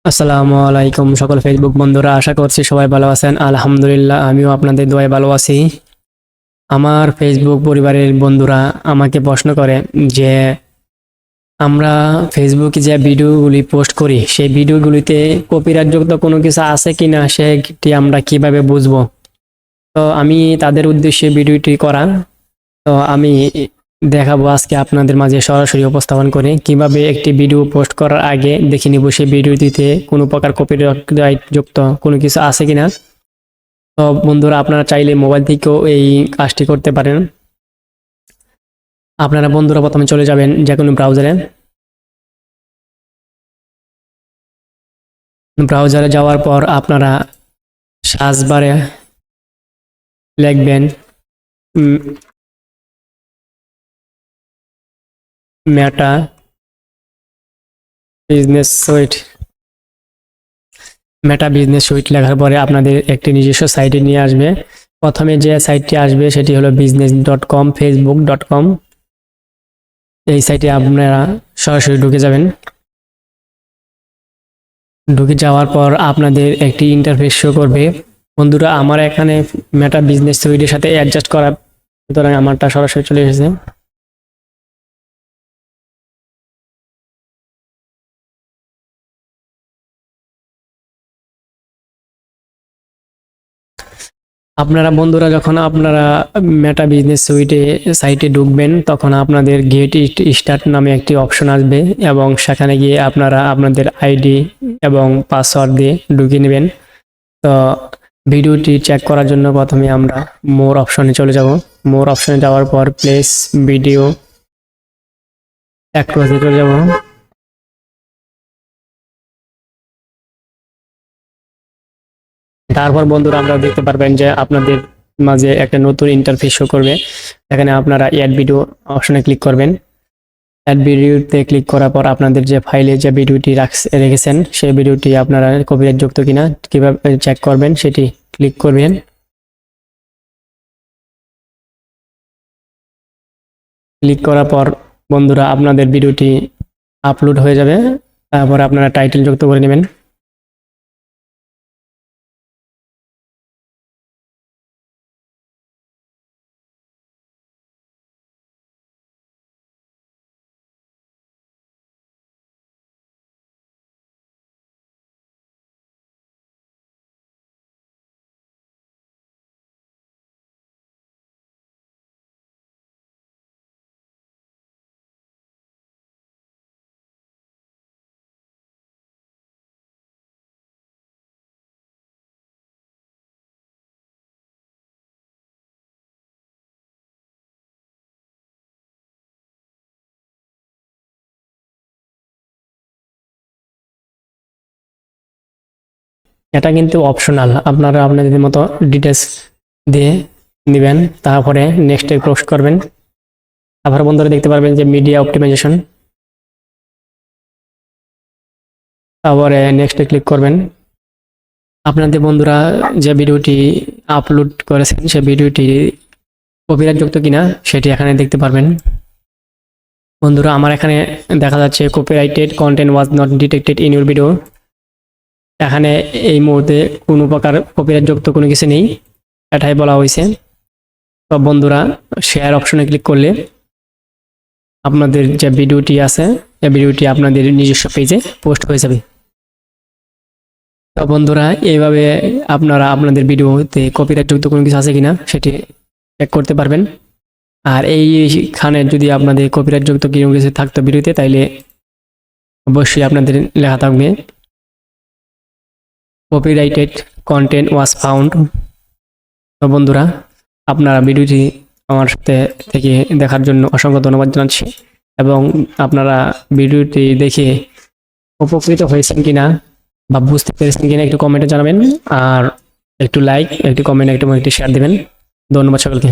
আসসালামু আলাইকুম সকল ফেসবুক বন্ধুরা, আশা করছি সবাই ভালো আছেন। আলহামদুলিল্লাহ, আমিও আপনাদের দোয়ায় ভালো আছি। আমার ফেসবুক পরিবারের বন্ধুরা আমাকে প্রশ্ন করে যে আমরা ফেসবুকে যে ভিডিওগুলি পোস্ট করি সেই ভিডিওগুলিতে কপিরাইটযুক্ত কোনো কিছু আছে কিনা সেটি আমরা কিভাবে বুঝবো। তো আমি তাদের উদ্দেশ্যে ভিডিওটি করা। তো আমি দেখাবো আজকে আপনাদের মাঝে সরাসরি উপস্থাপন করে কিভাবে একটি ভিডিও পোস্ট করার আগে দেখে নিব সেই ভিডিওটিতে কোনো প্রকার কপিরাইট যুক্ত কোনো কিছু আছে কিনা। তো বন্ধুরা, আপনারা চাইলে মোবাইল থেকেও এই কাজটি করতে পারেন। আপনারা বন্ধুরা প্রথমে চলে যাবেন যে কোনো ব্রাউজারে যাওয়ার পর আপনারা সার্চ বারে লিখবেন মেটা বিজনেস সুইট। মেটা বিজনেস সুইট লেখার পরে আপনাদের একটি নিজস্ব সাইটে নিয়ে আসবে। প্রথমে যে সাইটটি আসবে সেটি হলো business.com, facebook.com। এই সাইটে আপনারা সরাসরি ঢুকে যাবেন। ঢুকে যাওয়ার পর আপনাদের একটি ইন্টারফেস শো করবে। বন্ধুরা, আমার এখানে মেটা বিজনেস সুইটের সাথে অ্যাডজাস্ট করা, সুতরাং আমারটা সরাসরি চলে এসেছে। আপনারা বন্ধুরা যখন আপনারা মেটা বিজনেস সুইটে সাইটে ঢুকবেন তখন আপনাদের গেট স্টার্ট নামে একটি অপশন আসবে এবং সেখানে গিয়ে আপনারা আপনাদের আইডি এবং পাসওয়ার্ড দিয়ে ঢুকিয়ে নেবেন। তো ভিডিওটি চেক করার জন্য প্রথমে আমরা মোর অপশনে চলে যাব। মোর অপশনে যাওয়ার পর প্লেস ভিডিও অ্যাক্রসে চলে যাব। তারপর বন্ধুরা আমরা দেখতে পারবেন যে আপনাদের মাঝে একটা নতুন ইন্টারফেস শো করবে। এখানে আপনারা অ্যাড ভিডিও অপশনে ক্লিক করবেন। অ্যাড ভিডিওতে ক্লিক করার পর আপনাদের যে ফাইলে যে ভিডিওটি রেখেছেন সেই ভিডিওটি আপনারা কপিরাইট যুক্ত কিনা কিভাবে চেক করবেন সেটি ক্লিক করবেন। ক্লিক করার পর বন্ধুরা আপনাদের ভিডিওটি আপলোড হয়ে যাবে। তারপর আপনারা টাইটেল যুক্ত করে নেবেন। এটা কিন্তু অপশনাল, আপনারা আপনাদের মতো ডিটেলস দিয়ে নেবেন। তারপরে নেক্সটে পোস্ট করবেন। তারপরে বন্ধুরা দেখতে পারবেন যে মিডিয়া অপটিমাইজেশন, তারপরে নেক্সটে ক্লিক করবেন। আপনাদের বন্ধুরা যে ভিডিওটি আপলোড করেছেন সেই ভিডিওটি কপিরাইট যুক্ত কিনা সেটি এখানে দেখতে পারবেন। বন্ধুরা, আমার এখানে দেখা যাচ্ছে copyrighted content was not detected in your video. এখানে এই মুহূর্তে কোনো প্রকার কপিরাইট যুক্ত কোনো কিছু নেই, এটাই বলা হয়েছে। তো বন্ধুরা, শেয়ার অপশনে ক্লিক করলে আপনাদের যে ভিডিওটি আছে এই ভিডিওটি আপনাদের নিজস্ব পেজে পোস্ট হয়ে যাবে। তো বন্ধুরা, এইভাবে আপনারা আপনাদের ভিডিওতে কপিরাইট যুক্ত কোনো কিছু আছে কিনা সেটি চেক করতে পারবেন। আর এইখানে যদি আপনাদের কপিরাইট যুক্ত কোনো কিছু থাকতো ভিডিওতে, তাইলে অবশ্যই আপনাদের লেখা থাকবে কপিরাইটেড কন্টেন্ট ওয়াজ ফাউন্ড। তো বন্ধুরা, আপনারা ভিডিওটি আমার সাথে থেকে দেখার জন্য অসংখ্য ধন্যবাদ জানাচ্ছি এবং আপনারা ভিডিওটি দেখে উপকৃত হয়েছেন কিনা বা বুঝতে পেরেছেন কিনা একটু কমেন্টে জানাবেন। আর একটু লাইক, একটু কমেন্ট, একটু শেয়ার দেবেন। ধন্যবাদ সকলকে।